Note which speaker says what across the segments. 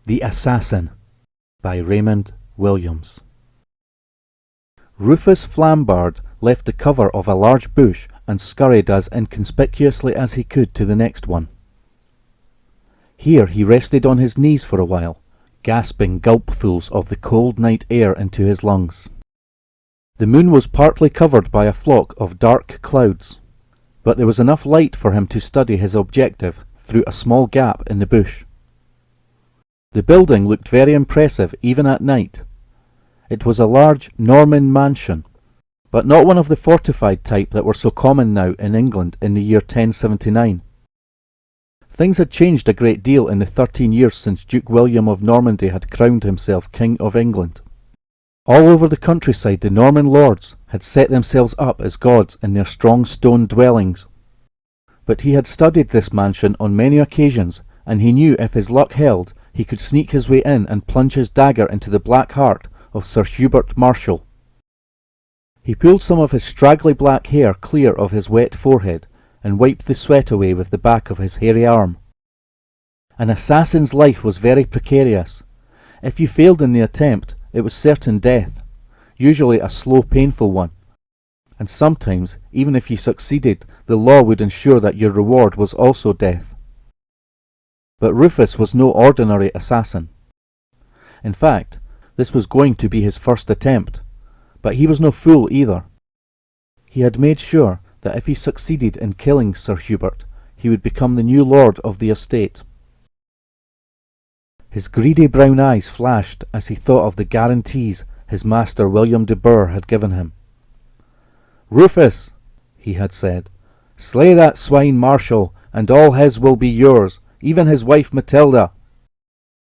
Speaker 1: The Assassin by Raymond Williams. Rufus Flambard left the cover of a large bush and scurried as inconspicuously as he could to the next one. Here he rested on his knees for a while, gasping gulpfuls of the cold night air into his lungs. The moon was partly covered by a flock of dark clouds, but there was enough light for him to study his objective through a small gap in the bush. The building looked very impressive even at night. It was a large Norman mansion, but not one of the fortified type that were so common now in England in the year 1079. Things had changed a great deal in the 13 years since Duke William of Normandy had crowned himself King of England. All over the countryside the Norman lords had set themselves up as gods in their strong stone dwellings. But he had studied this mansion on many occasions, and he knew if his luck held, he could sneak his way in and plunge his dagger into the black heart of Sir Hubert Marshal. He pulled some of his straggly black hair clear of his wet forehead and wiped the sweat away with the back of his hairy arm. An assassin's life was very precarious. If you failed in the attempt, it was certain death, usually a slow, painful one, and sometimes, even if you succeeded, the law would ensure that your reward was also death. But Rufus was no ordinary assassin. In fact, this was going to be his first attempt, but he was no fool either. He had made sure that if he succeeded in killing Sir Hubert, he would become the new lord of the estate. His greedy brown eyes flashed as he thought of the guarantees his master William de Burgh had given him. "Rufus," he had said, "slay that swine Marshal, and all his will be yours, even his wife Matilda."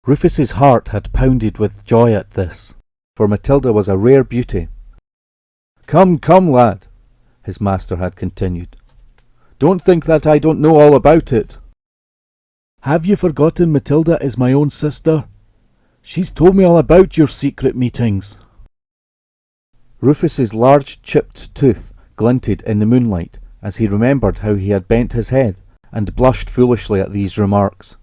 Speaker 1: Rufus's heart had pounded with joy at this, for Matilda was a rare beauty. "Come, come, lad," his master had continued. "Don't think that I don't know all about it. Have you forgotten Matilda is my own sister? She's told me all about your secret meetings." Rufus's large chipped tooth glinted in the moonlight as he remembered how he had bent his head and blushed foolishly at these remarks.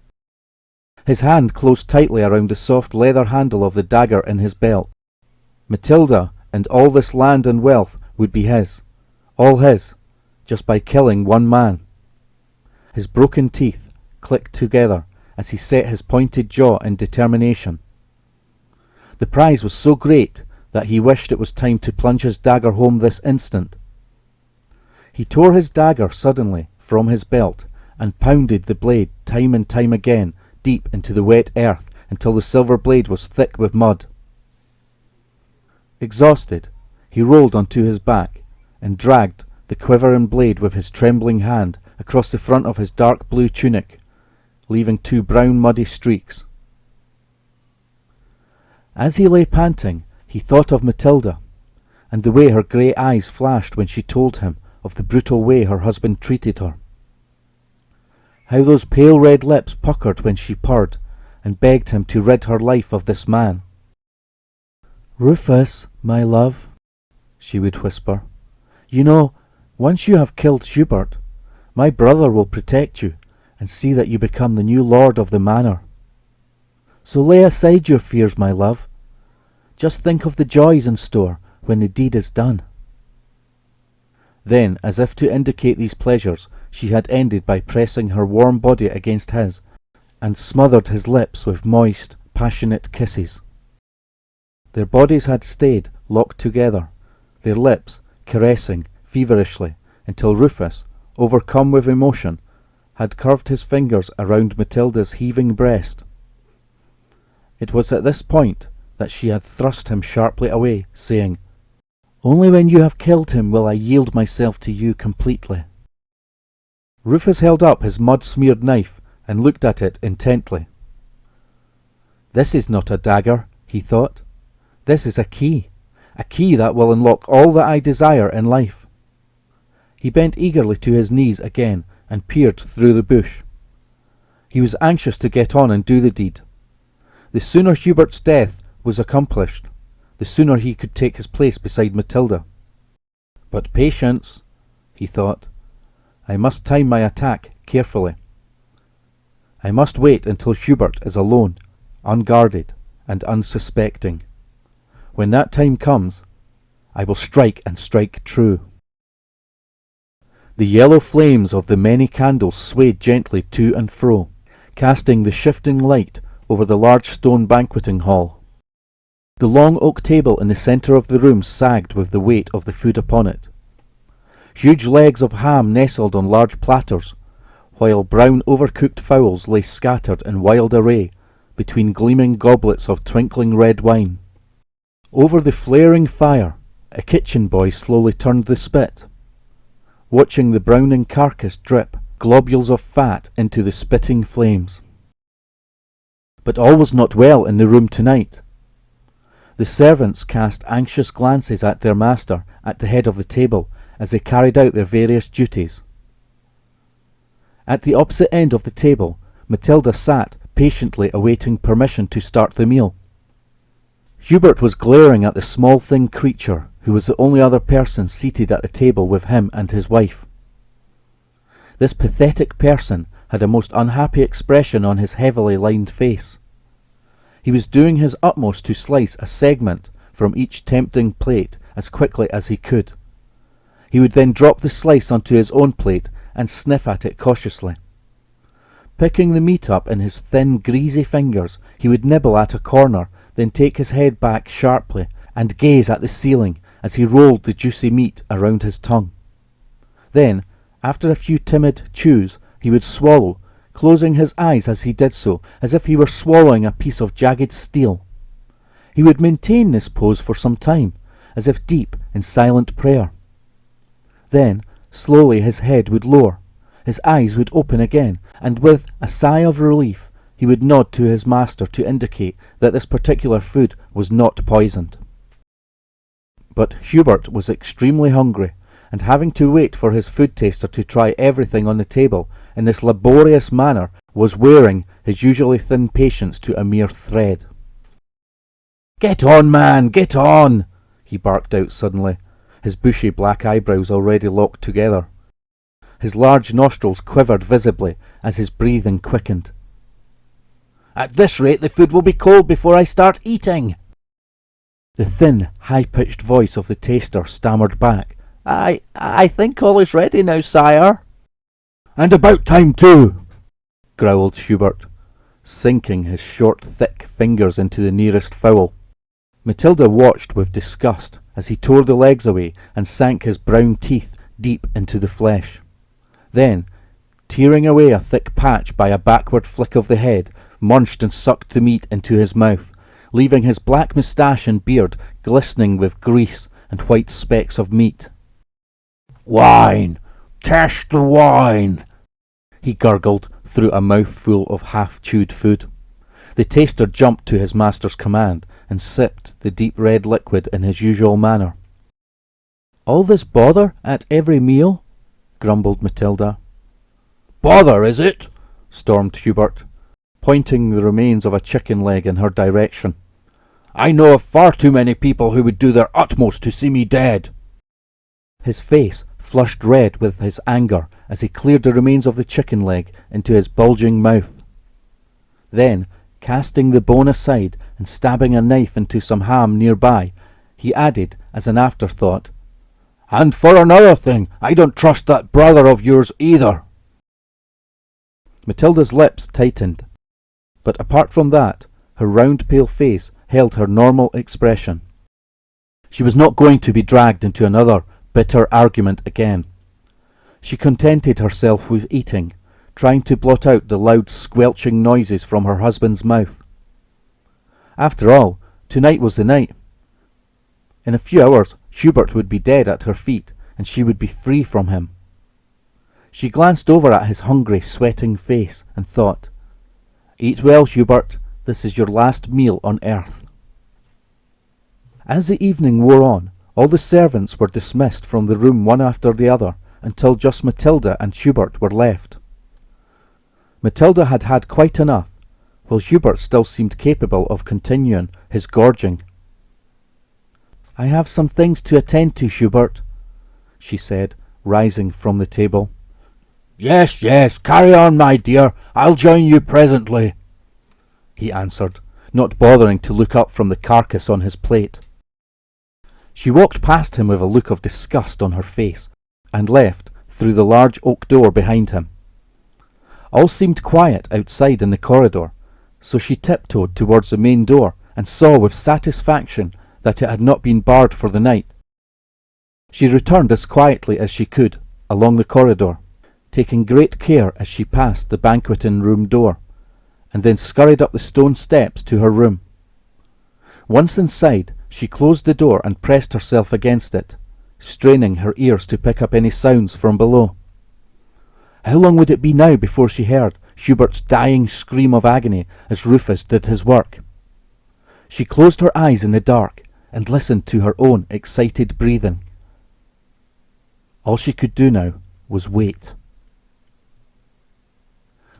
Speaker 1: His hand closed tightly around the soft leather handle of the dagger in his belt. Matilda and all this land and wealth would be his, all his, just by killing one man. His broken teeth clicked together as he set his pointed jaw in determination. The prize was so great that he wished it was time to plunge his dagger home this instant. He tore his dagger suddenly from his belt and pounded the blade time and time again deep into the wet earth until the silver blade was thick with mud. Exhausted, he rolled onto his back and dragged the quivering blade with his trembling hand across the front of his dark blue tunic, leaving 2 brown muddy streaks. As he lay panting, he thought of Matilda, and the way her grey eyes flashed when she told him of the brutal way her husband treated her. How those pale red lips puckered when she purred and begged him to rid her life of this man. "Rufus, my love," she would whisper, "you know, once you have killed Hubert, my brother will protect you and see that you become the new lord of the manor. So lay aside your fears, my love. Just think of the joys in store when the deed is done." Then, as if to indicate these pleasures, she had ended by pressing her warm body against his, and smothered his lips with moist, passionate kisses. Their bodies had stayed locked together, their lips caressing feverishly, until Rufus, overcome with emotion, had curved his fingers around Matilda's heaving breast. It was at this point that she had thrust him sharply away, saying, "Only when you have killed him will I yield myself to you completely." Rufus held up his mud-smeared knife and looked at it intently. "This is not a dagger," he thought. "This is a key that will unlock all that I desire in life." He bent eagerly to his knees again and peered through the bush. He was anxious to get on and do the deed. The sooner Hubert's death was accomplished, the sooner he could take his place beside Matilda. But patience, he thought. I must time my attack carefully. I must wait until Hubert is alone, unguarded and unsuspecting. When that time comes, I will strike and strike true. The yellow flames of the many candles swayed gently to and fro, casting the shifting light over the large stone banqueting hall. The long oak table in the centre of the room sagged with the weight of the food upon it. Huge legs of ham nestled on large platters, while brown overcooked fowls lay scattered in wild array between gleaming goblets of twinkling red wine. Over the flaring fire, a kitchen boy slowly turned the spit, watching the browning carcass drip globules of fat into the spitting flames. But all was not well in the room tonight. The servants cast anxious glances at their master at the head of the table as they carried out their various duties. At the opposite end of the table, Matilda sat patiently awaiting permission to start the meal. Hubert was glaring at the small thin creature who was the only other person seated at the table with him and his wife. This pathetic person had a most unhappy expression on his heavily lined face. He was doing his utmost to slice a segment from each tempting plate as quickly as he could. He would then drop the slice onto his own plate and sniff at it cautiously. Picking the meat up in his thin, greasy fingers, he would nibble at a corner, then take his head back sharply and gaze at the ceiling as he rolled the juicy meat around his tongue. Then, after a few timid chews, he would swallow, closing his eyes as he did so, as if he were swallowing a piece of jagged steel. He would maintain this pose for some time, as if deep in silent prayer. Then, slowly his head would lower, his eyes would open again, and with a sigh of relief, he would nod to his master to indicate that this particular food was not poisoned. But Hubert was extremely hungry, and having to wait for his food taster to try everything on the table in this laborious manner was wearing his usually thin patience to a mere thread. "Get on, man, get on!" he barked out suddenly, his bushy black eyebrows already locked together. His large nostrils quivered visibly as his breathing quickened. "At this rate the food will be cold before I start eating." The thin, high-pitched voice of the taster stammered back, I think all is ready now, sire." "And about time too," growled Hubert, sinking his short, thick fingers into the nearest fowl. Matilda watched with disgust as he tore the legs away and sank his brown teeth deep into the flesh. Then, tearing away a thick patch by a backward flick of the head, munched and sucked the meat into his mouth, leaving his black moustache and beard glistening with grease and white specks of meat. "Wine! Taste the wine!" he gurgled through a mouthful of half-chewed food. The taster jumped to his master's command and sipped the deep red liquid in his usual manner. "All this bother at every meal?" grumbled Matilda. "Bother, is it?" stormed Hubert, pointing the remains of a chicken leg in her direction. "I know of far too many people who would do their utmost to see me dead." His face flushed red with his anger as he cleared the remains of the chicken leg into his bulging mouth. Then, casting the bone aside and stabbing a knife into some ham nearby, he added as an afterthought, "And for another thing, I don't trust that brother of yours either." Matilda's lips tightened, but apart from that, her round pale face held her normal expression. She was not going to be dragged into another bitter argument again. She contented herself with eating, trying to blot out the loud squelching noises from her husband's mouth. After all, tonight was the night. In a few hours Hubert would be dead at her feet, and she would be free from him. She glanced over at his hungry, sweating face, and thought, "Eat well, Hubert, this is your last meal on earth." As the evening wore on, all the servants were dismissed from the room one after the other, until just Matilda and Hubert were left. Matilda had had quite enough, while Hubert still seemed capable of continuing his gorging. "I have some things to attend to, Hubert," she said, rising from the table.
Speaker 2: Yes, carry on, my dear. I'll join you presently," he answered,
Speaker 1: not bothering to look up from the carcass on his plate. She walked past him with a look of disgust on her face, and left through the large oak door behind him. All seemed quiet outside in the corridor, so she tiptoed towards the main door and saw with satisfaction that it had not been barred for the night. She returned as quietly as she could along the corridor, taking great care as she passed the banqueting room door, and then scurried up the stone steps to her room. Once inside, she closed the door and pressed herself against it, straining her ears to pick up any sounds from below. How long would it be now before she heard Hubert's dying scream of agony as Rufus did his work? She closed her eyes in the dark and listened to her own excited breathing. All she could do now was wait.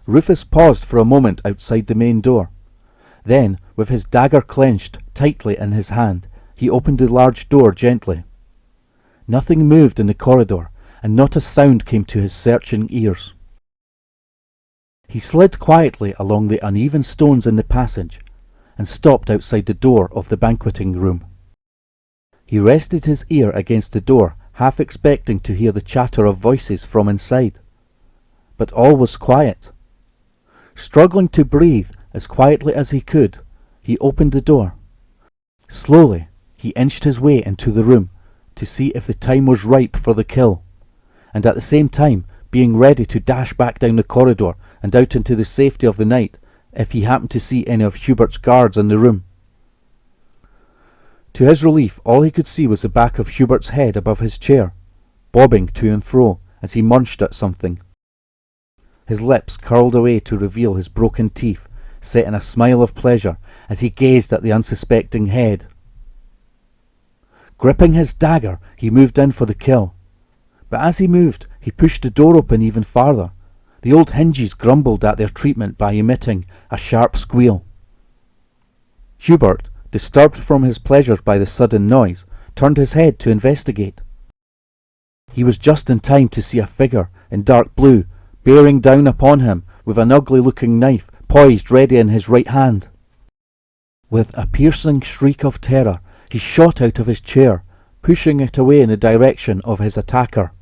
Speaker 1: Rufus paused for a moment outside the main door. Then, with his dagger clenched tightly in his hand, he opened the large door gently. Nothing moved in the corridor, and not a sound came to his searching ears. He slid quietly along the uneven stones in the passage, and stopped outside the door of the banqueting room. He rested his ear against the door, half expecting to hear the chatter of voices from inside. But all was quiet. Struggling to breathe as quietly as he could, he opened the door. Slowly, he inched his way into the room to see if the time was ripe for the kill, and at the same time being ready to dash back down the corridor and out into the safety of the night if he happened to see any of Hubert's guards in the room. To his relief, all he could see was the back of Hubert's head above his chair, bobbing to and fro as he munched at something. His lips curled away to reveal his broken teeth, set in a smile of pleasure as he gazed at the unsuspecting head. Gripping his dagger, he moved in for the kill. But as he moved, he pushed the door open even farther. The old hinges grumbled at their treatment by emitting a sharp squeal. Hubert, disturbed from his pleasures by the sudden noise, turned his head to investigate. He was just in time to see a figure in dark blue bearing down upon him with an ugly-looking knife poised ready in his right hand. With a piercing shriek of terror, he shot out of his chair, pushing it away in the direction of his attacker.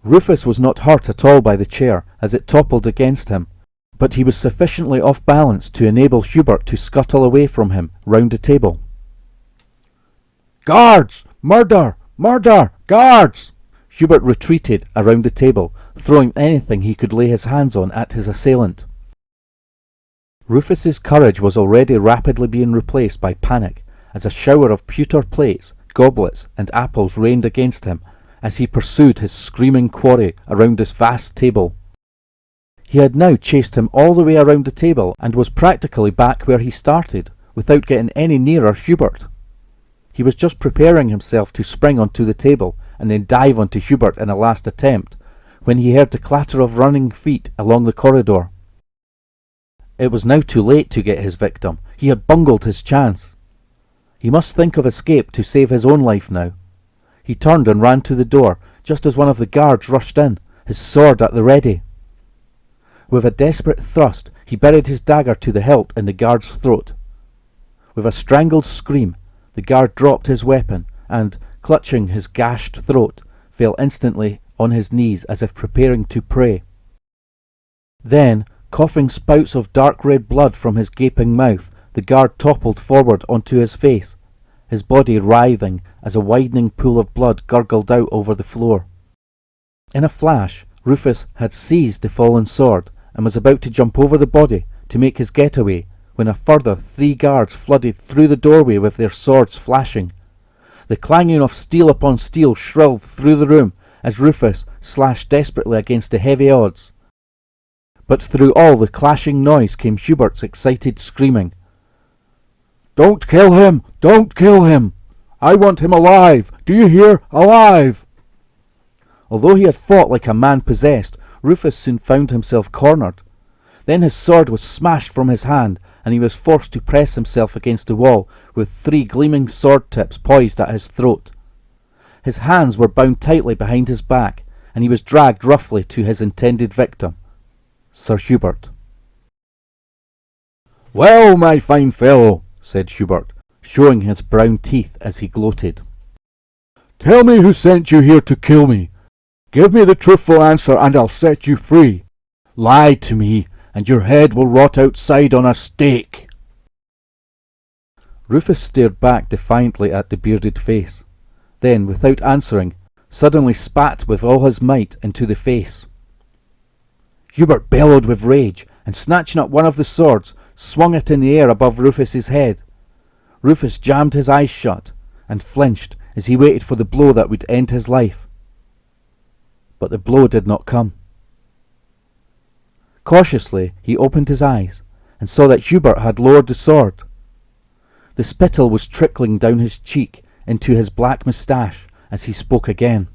Speaker 1: Rufus was not hurt at all by the chair as it toppled against him, but he was sufficiently off balance to enable Hubert to scuttle away from him round the table. "Guards! Murder! Murder! Guards!" Hubert retreated around the table, throwing anything he could lay his hands on at his assailant. Rufus's courage was already rapidly being replaced by panic as a shower of pewter plates, goblets, and apples rained against him as he pursued his screaming quarry around this vast table. He had now chased him all the way around the table and was practically back where he started, without getting any nearer Hubert. He was just preparing himself to spring onto the table and then dive onto Hubert in a last attempt, when he heard the clatter of running feet along the corridor. It was now too late to get his victim. He had bungled his chance. He must think of escape to save his own life now. He turned and ran to the door, just as one of the guards rushed in, his sword at the ready. With a desperate thrust, he buried his dagger to the hilt in the guard's throat. With a strangled scream, the guard dropped his weapon and, clutching his gashed throat, fell instantly on his knees as if preparing to pray. Then, coughing spouts of dark red blood from his gaping mouth, the guard toppled forward onto his face, his body writhing as a widening pool of blood gurgled out over the floor. In a flash, Rufus had seized the fallen sword and was about to jump over the body to make his getaway when a further 3 guards flooded through the doorway with their swords flashing. The clanging of steel upon steel shrilled through the room as Rufus slashed desperately against the heavy odds. But through all the clashing noise came Hubert's excited screaming. "Don't kill him! Don't kill him! I want him alive! Do you hear? Alive!" Although he had fought like a man possessed, Rufus soon found himself cornered. Then his sword was smashed from his hand, and he was forced to press himself against the wall with 3 gleaming sword tips poised at his throat. His hands were bound tightly behind his back, and he was dragged roughly to his intended victim, Sir Hubert. "Well, my fine fellow," said Hubert, showing his brown teeth as he gloated. "Tell me who sent you here to kill me. Give me the truthful answer and I'll set you free. Lie to me, and your head will rot outside on a stake." Rufus stared back defiantly at the bearded face, then, without answering, suddenly spat with all his might into the face. Hubert bellowed with rage, and snatching up one of the swords, swung it in the air above Rufus's head. Rufus jammed his eyes shut, and flinched as he waited for the blow that would end his life. But the blow did not come. Cautiously he opened his eyes, and saw that Hubert had lowered the sword. The spittle was trickling down his cheek into his black moustache as he spoke again.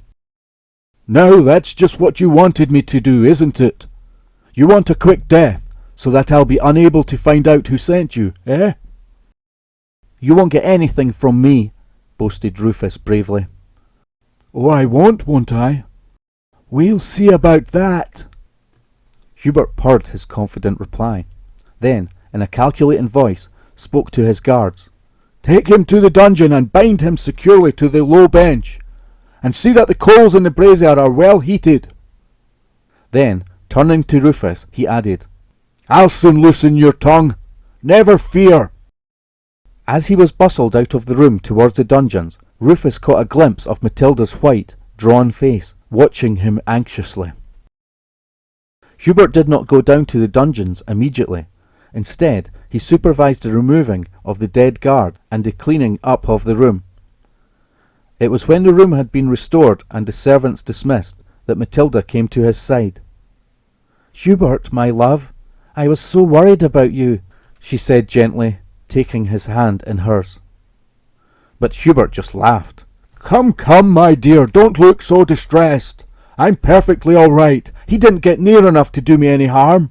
Speaker 1: "Now that's just what you wanted me to do, isn't it? You want a quick death, so that I'll be unable to find out who sent you, eh?" "You won't get anything from me," boasted Rufus bravely. "Oh, I won't I? We'll see about that." Hubert purred his confident reply, then, in a calculating voice, spoke to his guards. "Take him to the dungeon and bind him securely to the low bench, and see that the coals in the brazier are well heated." Then, turning to Rufus, he added, "I'll soon loosen your tongue. Never fear." As he was bustled out of the room towards the dungeons, Rufus caught a glimpse of Matilda's white, drawn face, watching him anxiously. Hubert did not go down to the dungeons immediately. Instead, he supervised the removing of the dead guard and the cleaning up of the room. It was when the room had been restored and the servants dismissed that Matilda came to his side. "Hubert, my love, I was so worried about you," she said gently, taking his hand in hers. But Hubert just laughed. Come, my dear, don't look so distressed. I'm perfectly all right. He didn't get near enough to do me any harm."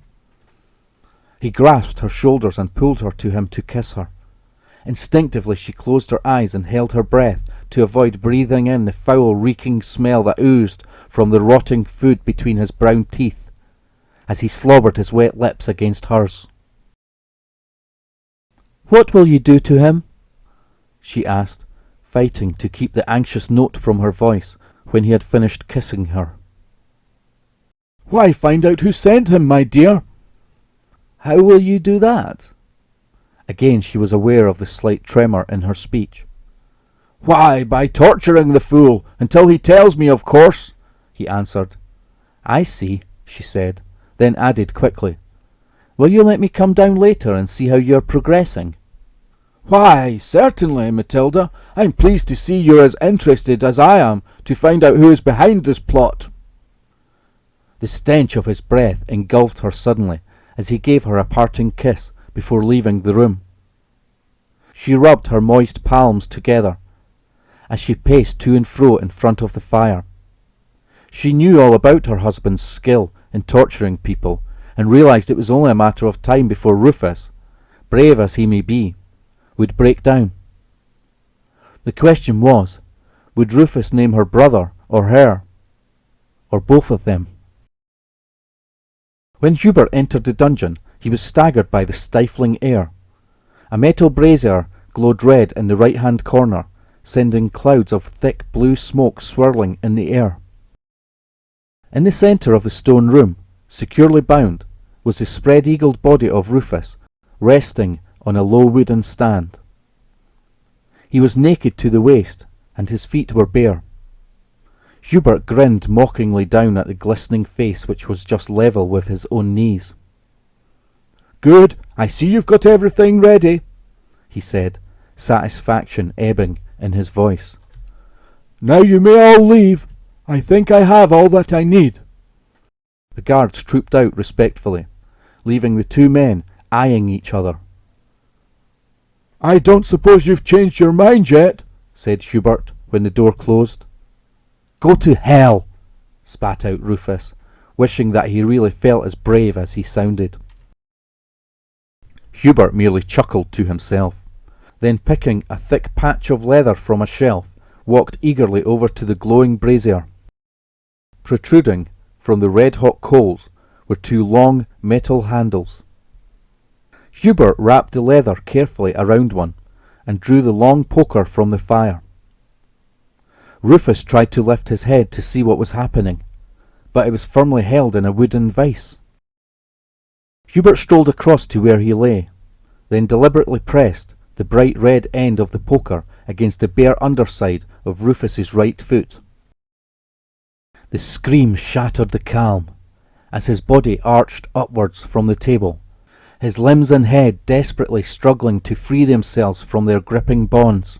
Speaker 1: He grasped her shoulders and pulled her to him to kiss her. Instinctively she closed her eyes and held her breath to avoid breathing in the foul reeking smell that oozed from the rotting food between his brown teeth, as he slobbered his wet lips against hers. "What will you do to him?" she asked, fighting to keep the anxious note from her voice when he had finished kissing her. "Why, find out who sent him, my dear." "How will you do that?" Again she was aware of the slight tremor in her speech. "Why, by torturing the fool, until he tells me, of course," he answered. "I see," she said, then added quickly, "Will you let me come down later and see how you're progressing?" "Why, certainly, Matilda. I'm pleased to see you're as interested as I am to find out who is behind this plot." The stench of his breath engulfed her suddenly as he gave her a parting kiss before leaving the room. She rubbed her moist palms together as she paced to and fro in front of the fire. She knew all about her husband's skill in torturing people and realized it was only a matter of time before Rufus, brave as he may be, would break down. The question was, would Rufus name her brother or her, or both of them? When Hubert entered the dungeon, he was staggered by the stifling air. A metal brazier glowed red in the right-hand corner, sending clouds of thick blue smoke swirling in the air. In the centre of the stone room, securely bound, was the spread-eagled body of Rufus, resting on a low wooden stand. He was naked to the waist, and his feet were bare. Hubert grinned mockingly down at the glistening face which was just level with his own knees. "Good, I see you've got everything ready," he said, satisfaction ebbing in his voice. "Now you may all leave. I think I have all that I need." The guards trooped out respectfully, leaving the two men eyeing each other. "I don't suppose you've changed your mind yet," said Hubert when the door closed. "Go to hell," spat out Rufus, wishing that he really felt as brave as he sounded. Hubert merely chuckled to himself, then picking a thick patch of leather from a shelf, walked eagerly over to the glowing brazier. Protruding from the red-hot coals were two long metal handles. Hubert wrapped the leather carefully around one and drew the long poker from the fire. Rufus tried to lift his head to see what was happening, but it was firmly held in a wooden vice. Hubert strolled across to where he lay, then deliberately pressed the bright red end of the poker against the bare underside of Rufus's right foot. The scream shattered the calm, as his body arched upwards from the table, his limbs and head desperately struggling to free themselves from their gripping bonds.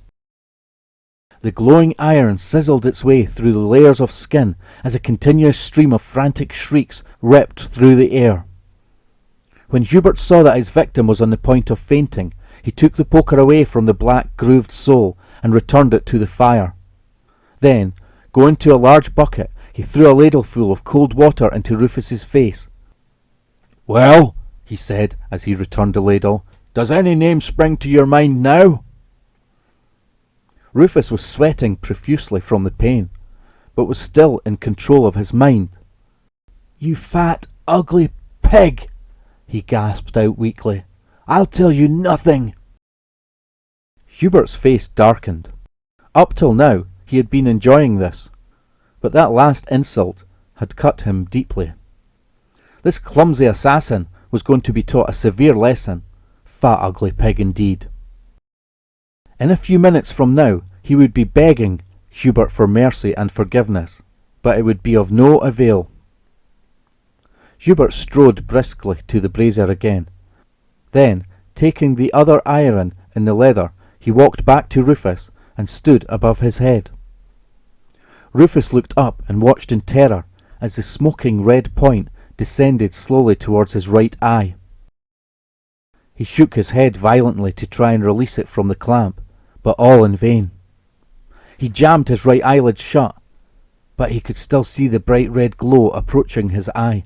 Speaker 1: The glowing iron sizzled its way through the layers of skin as a continuous stream of frantic shrieks ripped through the air. When Hubert saw that his victim was on the point of fainting, he took the poker away from the black grooved sole and returned it to the fire. Then, going to a large bucket, he threw a ladleful of cold water into Rufus's face. "Well," he said as he returned the ladle, "does any name spring to your mind now?" Rufus was sweating profusely from the pain, but was still in control of his mind. "You fat, ugly pig," he gasped out weakly. "I'll tell you nothing." Hubert's face darkened. Up till now he had been enjoying this, but that last insult had cut him deeply. This clumsy assassin was going to be taught a severe lesson. Fat, ugly pig indeed. In a few minutes from now he would be begging Hubert for mercy and forgiveness, but it would be of no avail. Hubert strode briskly to the brazier again. Then, taking the other iron in the leather, he walked back to Rufus and stood above his head. Rufus looked up and watched in terror as the smoking red point descended slowly towards his right eye. He shook his head violently to try and release it from the clamp, but all in vain. He jammed his right eyelid shut, but he could still see the bright red glow approaching his eye.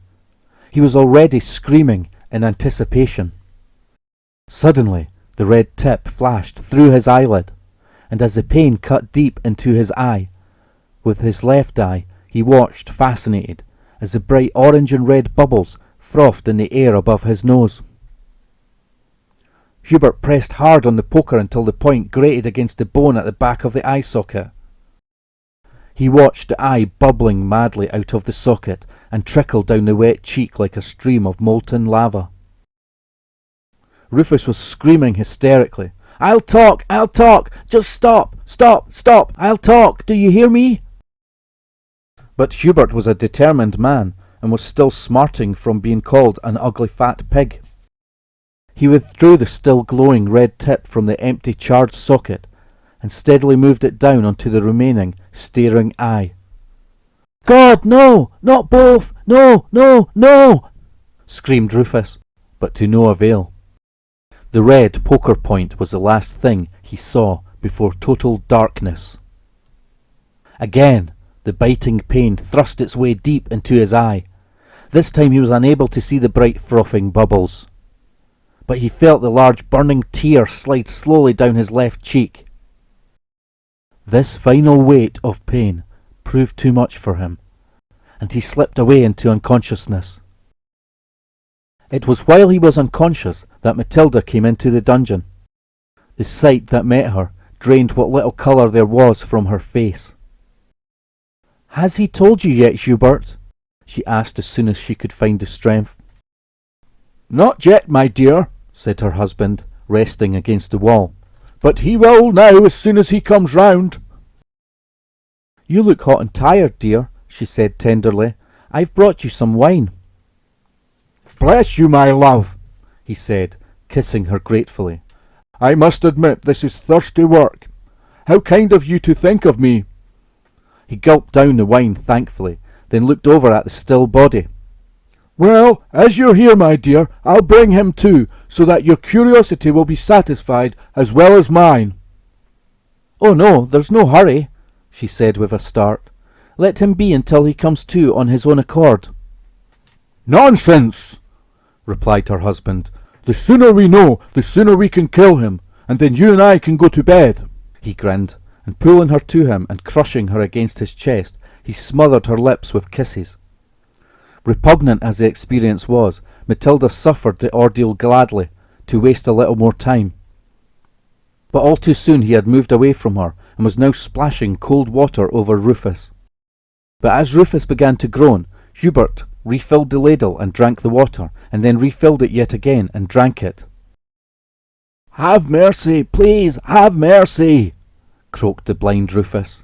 Speaker 1: He was already screaming in anticipation. Suddenly, the red tip flashed through his eyelid, and as the pain cut deep into his eye, with his left eye he watched fascinated as the bright orange and red bubbles frothed in the air above his nose. Hubert pressed hard on the poker until the point grated against the bone at the back of the eye socket. He watched the eye bubbling madly out of the socket and trickle down the wet cheek like a stream of molten lava. Rufus was screaming hysterically. I'll talk! Just stop! I'll talk! Do you hear me?" But Hubert was a determined man and was still smarting from being called an ugly fat pig. He withdrew the still glowing red tip from the empty charred socket and steadily moved it down onto the remaining staring eye. "God, no! Not both! No! Screamed Rufus, but to no avail. The red poker point was the last thing he saw before total darkness. Again, the biting pain thrust its way deep into his eye. This time he was unable to see the bright frothing bubbles, but he felt the large burning tear slide slowly down his left cheek. This final weight of pain proved too much for him, and he slipped away into unconsciousness. It was while he was unconscious that Matilda came into the dungeon. The sight that met her drained what little colour there was from her face. "Has he told you yet, Hubert?" she asked as soon as she could find the strength. "Not yet, my dear," said her husband, resting against the wall. "But he will now as soon as he comes round." "You look hot and tired, dear," she said tenderly. "I've brought you some wine." "Bless you, my love," he said, kissing her gratefully. "I must admit this is thirsty work. How kind of you to think of me." He gulped down the wine thankfully, then looked over at the still body. "Well, as you're here, my dear, I'll bring him too, so that your curiosity will be satisfied as well as mine." "Oh no, there's no hurry," she said with a start. "Let him be until he comes to on his own accord." "Nonsense!" replied her husband. "The sooner we know, the sooner we can kill him, and then you and I can go to bed." He grinned, and pulling her to him and crushing her against his chest, he smothered her lips with kisses. Repugnant as the experience was, Matilda suffered the ordeal gladly, to waste a little more time. But all too soon he had moved away from her and was now splashing cold water over Rufus. But as Rufus began to groan, Hubert refilled the ladle and drank the water, and then refilled it yet again and drank it. "Have mercy, please, have mercy," croaked the blind Rufus.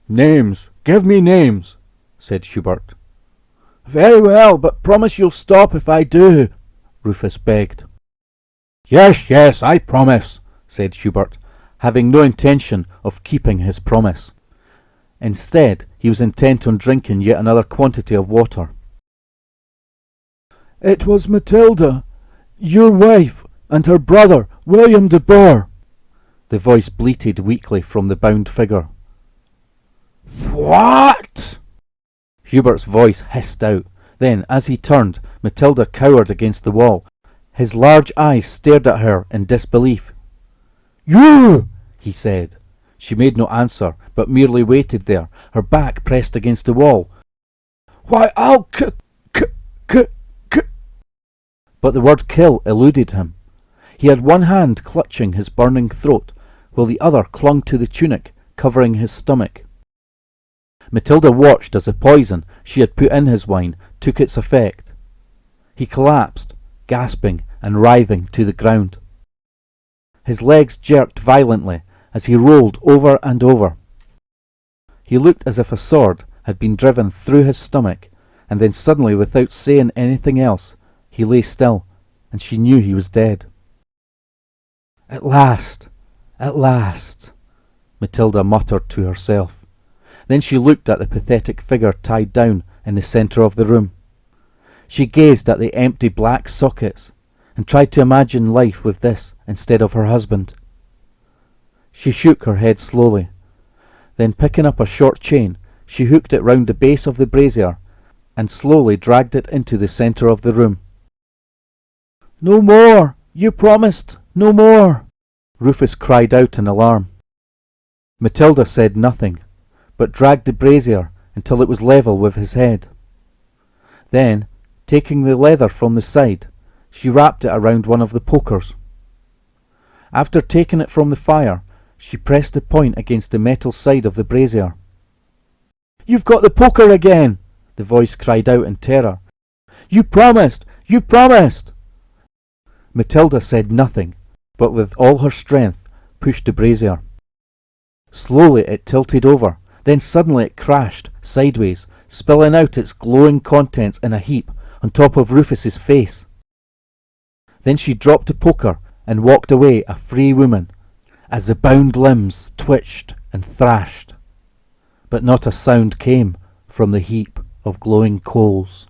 Speaker 1: "Names, give me names," said Hubert. "Very well, but promise you'll stop if I do," Rufus begged. "Yes, yes, I promise," said Hubert, having no intention of keeping his promise. Instead, he was intent on drinking yet another quantity of water. "It was Matilda, your wife, and her brother, William de Boer," the voice bleated weakly from the bound figure. "What?" Hubert's voice hissed out. Then, as he turned, Matilda cowered against the wall. His large eyes stared at her in disbelief. "You!" he said. She made no answer, but merely waited there, her back pressed against the wall. "Why, I'll k. But the word kill eluded him. He had one hand clutching his burning throat, while the other clung to the tunic, covering his stomach. Matilda watched as the poison she had put in his wine took its effect. He collapsed, gasping and writhing to the ground. His legs jerked violently as he rolled over and over. He looked as if a sword had been driven through his stomach, and then suddenly, without saying anything else, he lay still, and she knew he was dead. At last, Matilda muttered to herself. Then she looked at the pathetic figure tied down in the centre of the room. She gazed at the empty black sockets, and tried to imagine life with this instead of her husband. She shook her head slowly. Then, picking up a short chain, she hooked it round the base of the brazier, and slowly dragged it into the centre of the room. "No more! You promised! No more!" Rufus cried out in alarm. Matilda said nothing, but dragged the brazier until it was level with his head. Then, taking the leather from the side, she wrapped it around one of the pokers. After taking it from the fire, she pressed the point against the metal side of the brazier. "You've got the poker again!" the voice cried out in terror. "You promised! You promised!" Matilda said nothing, but with all her strength pushed the brazier. Slowly it tilted over, then suddenly it crashed sideways, spilling out its glowing contents in a heap on top of Rufus's face. Then she dropped the poker and walked away a free woman, as the bound limbs twitched and thrashed. But not a sound came from the heap of glowing coals.